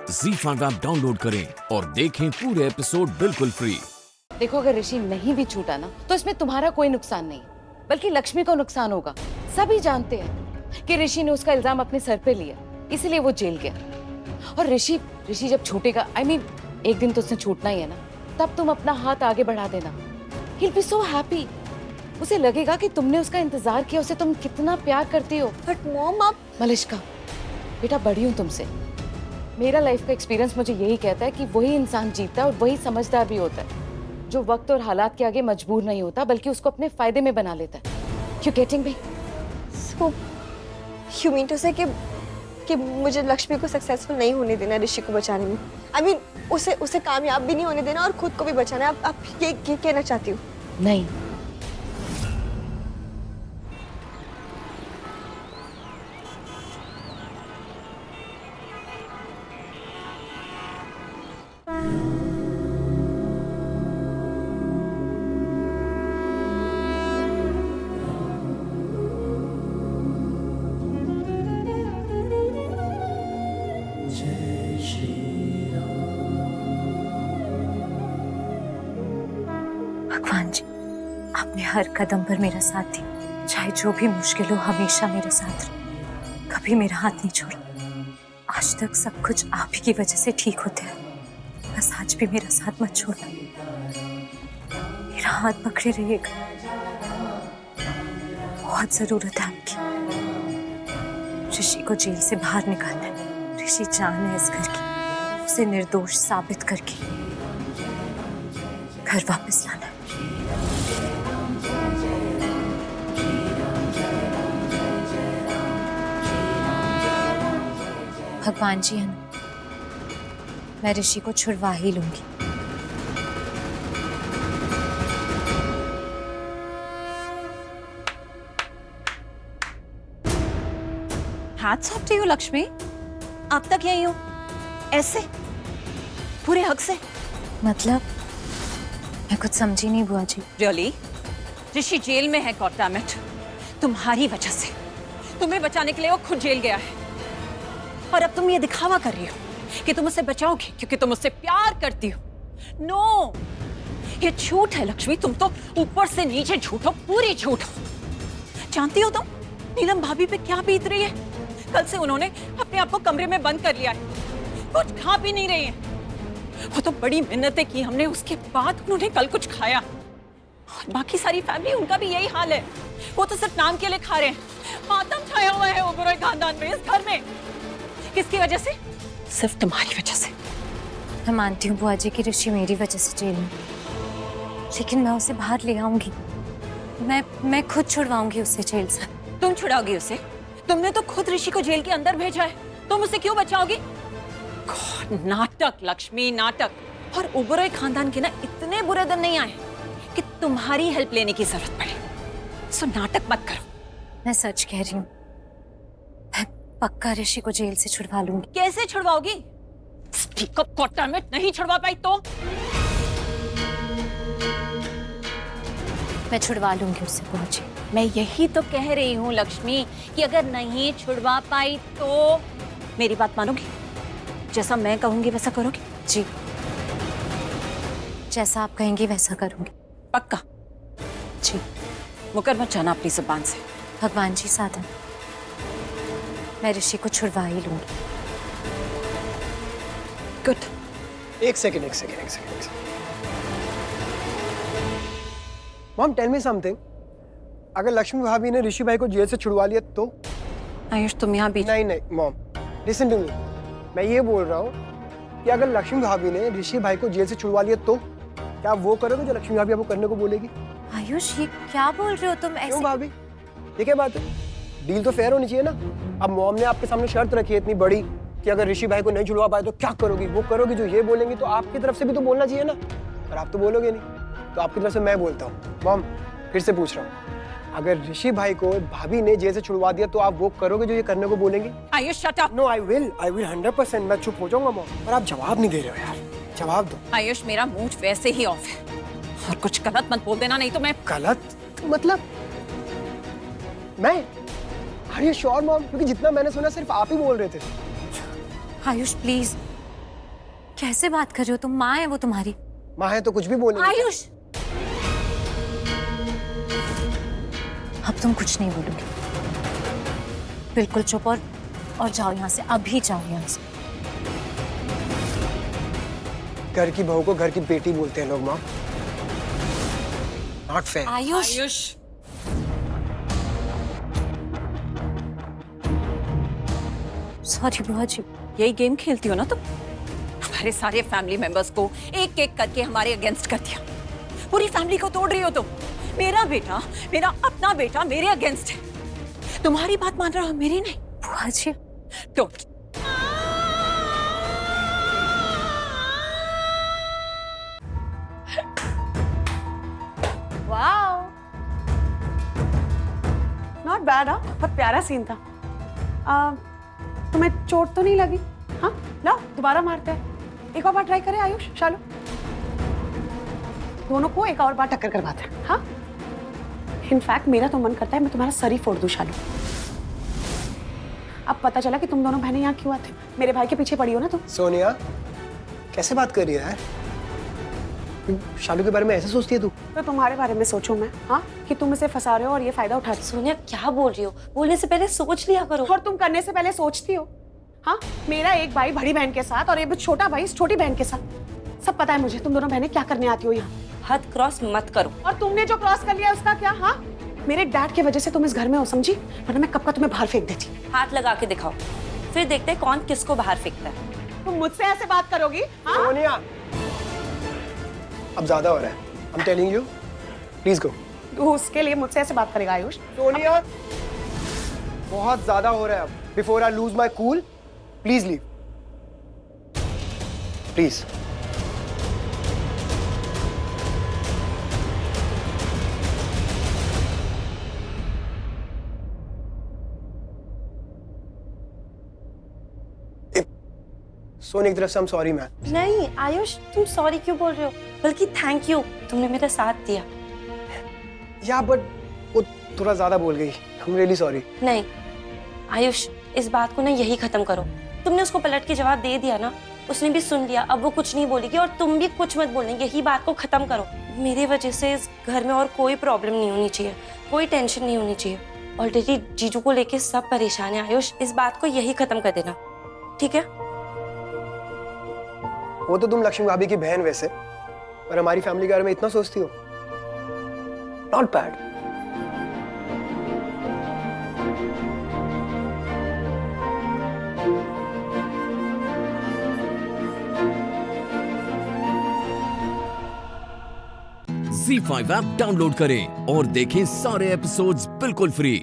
ZEE5 app download करें और देखें पूरे एपिसोड बिल्कुल फ्री। देखो, अगर ऋषि नहीं भी छूटा ना तो इसमें तुम्हारा कोई नुकसान नहीं, बल्कि लक्ष्मी को नुकसान होगा। सभी जानते हैं कि ऋषि ने उसका इल्जाम अपने सर पे लिया, इसीलिए वो जेल गया। और ऋषि जब छूटेगा, एक दिन तो उसने छूटना ही है ना, तब तुम अपना हाथ आगे बढ़ा देना। He'll be so happy। उसे लगेगा कि तुमने उसका इंतजार किया, उसे तुम कितना प्यार करती हो। बट मॉम, आप मलिश्का, बेटा बड़ी हूँ तुमसे। मेरा लाइफ का एक्सपीरियंस मुझे यही कहता है कि वही इंसान जीतता है और वही समझदार भी होता है जो वक्त और हालात के आगे मजबूर नहीं होता, बल्कि उसको अपने फायदे में बना लेता है। You getting me? So, you mean to say कि मुझे लक्ष्मी को सक्सेसफुल नहीं होने देना ऋषि को बचाने में। उसे कामयाब भी नहीं होने देना और खुद को भी बचाना है। आप ये कहना चाहती हो? नहीं, भगवान जी, आपने हर कदम पर मेरा साथ दिया, चाहे जो भी मुश्किल हो हमेशा मेरे साथ रहे, कभी मेरा हाथ नहीं छोड़ा। आज तक सब कुछ आप ही की वजह से ठीक होते हैं, बस आज भी मेरा साथ मत छोड़ना। मेरा हाथ पकड़े रहिएगा, बहुत जरूरत है आपकी। ऋषि को जेल से बाहर निकालना है। ऋषि जान है इस घर की, उसे निर्दोष साबित करके घर वापस लाना है। भगवान जी है ना, मैं ऋषि को छुड़वा ही लूंगी। Hats off to you, Lakshmi. अब तक यही हो, ऐसे पूरे हक से। मतलब मैं कुछ समझी नहीं बुआ जी। Really? ऋषि जेल में है, गॉड डैम इट। तुम्हारी वजह से, तुम्हें बचाने के लिए वो खुद जेल गया है। और अब तुम ये दिखावा कर रही हो कि तुम उसे बचाओगी क्योंकि तुम उससे प्यार करती हो। नो, ये झूठ है लक्ष्मी। तुम तो ऊपर से नीचे झूठ हो, पूरी झूठ हो। जानती हो तुम नीलम भाभी पे क्या बीत रही है? कल से उन्होंने अपने आप को कमरे में बंद कर लिया है, कुछ खा भी नहीं रही है। वो तो बड़ी मिन्नतें की हमने, उसके बाद उन्होंने कल कुछ खाया। और बाकी सारी फैमिली, उनका भी यही हाल है। वो तो सिर्फ नाम के लिए खा रहे हैं। मातम छाया हुआ है ओबेरॉय खानदान में, इस घर में। किसकी वजह से? सिर्फ तुम्हारी वजह से। मैं मानती हूँ बुआ जी की ऋषि मेरी वजह से जेल में, लेकिन मैं उसे बाहर ले आऊंगी। मैं खुद छुड़वाऊंगी उसे जेल से। तुम छुड़ाओगी उसे? तुमने तो खुद ऋषि को जेल के अंदर भेजा है, तुम उसे क्यों बचाओगी? नाटक लक्ष्मी, नाटक। और ओबेरॉय खानदान के ना इतने बुरे दिन नहीं आए कि तुम्हारी हेल्प लेने की जरूरत पड़े। सो नाटक मत करो। मैं सच कह रही हूँ, मैं पक्का ऋषि को जेल से छुड़वा लूंगी। कैसे छुड़वाओगी? Speak up god damn it. नहीं छुड़वा पाई तो? मैं छुड़वा लूंगी उससे बुआ जी। मैं यही तो कह रही हूँ लक्ष्मी कि अगर नहीं छुड़वा पाई तो मेरी बात मानोगी? जैसा मैं कहूंगी वैसा करोगी? जी, जैसा आप कहेंगी वैसा करूंगी। पक्का? जी। मुकर मत जाना अपनी जुबान से। भगवान जी साधन, मैं ऋषि को छुड़वा ही लूंगी। गुड। एक second. Mom, tell me something. अगर लक्ष्मी भाभी ने ऋषि भाई को जेल से छुड़वा लिया तो? आयुष, तुम यहाँ भी नहीं मॉम, लिसन टू मी। मैं ये बोल रहा हूँ कि अगर लक्ष्मी भाभी ने ऋषि भाई को जेल से छुड़वा लिया तो क्या आप वो करोगे जो लक्ष्मी भाभी आपको करने को बोलेगी? आयुष, ये क्या बोल रहे हो तुम ऐसे? क्यों भाभी, ये क्या बात है? डील तो फेयर होनी चाहिए ना। अब मॉम ने आपके सामने शर्त रखी है इतनी बड़ी कि अगर ऋषि भाई को नहीं छुड़वा पाए तो क्या करोगी? वो करोगी जो ये बोलेंगी, तो आपकी तरफ से भी तो बोलना चाहिए ना। और आप तो बोलोगे नहीं, तो आपकी तरफ से मैं बोलता हूँ। मॉम, फिर से पूछ रहा हूँ, अगर ऋषि भाई को भाभी ने जेल से छुड़वा दिया तो आप वो करोगे जो ये करने को बोलेंगी? Ayush, shut up. No, I will 100%। मैं चुप हो जाऊंगा मॉम, पर आप जवाब नहीं दे रहे हो यार। जवाब दो। आयुष, मेरा मूड वैसे ही ऑफ है और कुछ गलत मत बोल देना, नहीं तो मैं। गलत मतलब? मैं? Are you sure mom? क्योंकि जितना मैंने सुना सिर्फ आप ही बोल रहे थे। आयुष प्लीज, कैसे बात कर रहे हो तुम? माँ है वो तुम्हारी। माँ है तो कुछ भी बोलेंगे। आयुष, अब तुम कुछ नहीं बोलोगे। बिल्कुल चुप और जाओ यहाँ से, अभी जाओ यहाँ से। घर की बहू को घर की बेटी बोलते हैं लोग माँ। Not fair. आयुष, सॉरी बुआ जी। यही गेम खेलती हो ना तुम? हमारे सारे फैमिली मेंबर्स को एक एक करके हमारे अगेंस्ट कर दिया। पूरी फैमिली को तोड़ रही हो तुम। मेरा बेटा, मेरा अपना बेटा मेरे अगेंस्ट है। तुम्हारी बात मान रहा हो, मेरी नहीं। बुआ जी तो वाओ, नॉट बैड। हाँ, बहुत प्यारा सीन था। तुम्हें चोट तो नहीं लगी? हाँ, लाओ दोबारा मारते हैं। एक और बार ट्राई करें आयुष, शालू। दोनों को एक और बार टक्कर करवाते हैं। हाँ, इनफैक्ट मेरा तो मन करता है मैं तुम्हारा सर ही फोड़ दूं शालू। अब पता चला कि तुम दोनों बहनें यहाँ क्यों आते? मेरे भाई के पीछे पड़ी हो ना तुम। सोनिया कैसे बात कर रही है यार? शालू के बारे में ऐसे सोचती है तू? तो तुम्हारे बारे में सोचूं मैं? हाँ, कि तुम इसे फंसा रहे हो और ये फायदा उठा रही हो। सोनिया क्या बोल रही हो? बोलने से पहले सोच लिया करो। और तुम करने से पहले सोचती हो? हाँ, मेरा एक भाई बड़ी बहन के साथ और एक छोटा भाई छोटी बहन के साथ। सब पता है मुझे तुम दोनों बहनें क्या करने आती हो यहाँ। हद क्रॉस मत करो। और तुमने जो क्रॉस कर लिया उसका क्या? हाँ, मेरे डैड की वजह से तुम इस घर में हो, समझी? वरना मैं कब का तुम्हें बाहर फेंक देती। हाथ लगा के दिखाओ, फिर देखते हैं कौन किसको बाहर फेंकता है। तुम मुझसे ऐसे बात करोगी? हाँ? सोनिया अब ज्यादा हो रहा है। I'm telling you, please go. तू उसके लिए मुझसे ऐसे बात करेगा आयुष? सोनिया बहुत ज्यादा हो रहा है अब। Before I lose my cool, please leave. Please. Soni की तरफ से I'm sorry मैम। नहीं आयुष, तुम सॉरी क्यों बोल रहे हो? बल्कि थैंक यू, तुमने मेरा साथ दिया। या बट वो थोड़ा ज्यादा बोल गई। I'm really sorry. नहीं आयुष, इस बात को ना यही खत्म करो। तुमने उसको पलट के जवाब दे दिया ना, उसने भी सुन लिया। अब वो कुछ नहीं बोलेगी और तुम भी कुछ मत बोलना। यही बात को खत्म करो। मेरी वजह से इस घर में और कोई प्रॉब्लम नहीं होनी चाहिए, कोई टेंशन नहीं होनी चाहिए। ऑलरेडी जीजू को लेके सब परेशान है आयुष। इस बात को यही खत्म कर देना, ठीक है? वो तो तुम लक्ष्मी भाभी की बहन वैसे, पर हमारी फैमिली के बारे में इतना सोचती हो। Not bad. Z5 app download करें और देखें सारे एपिसोड्स बिल्कुल फ्री।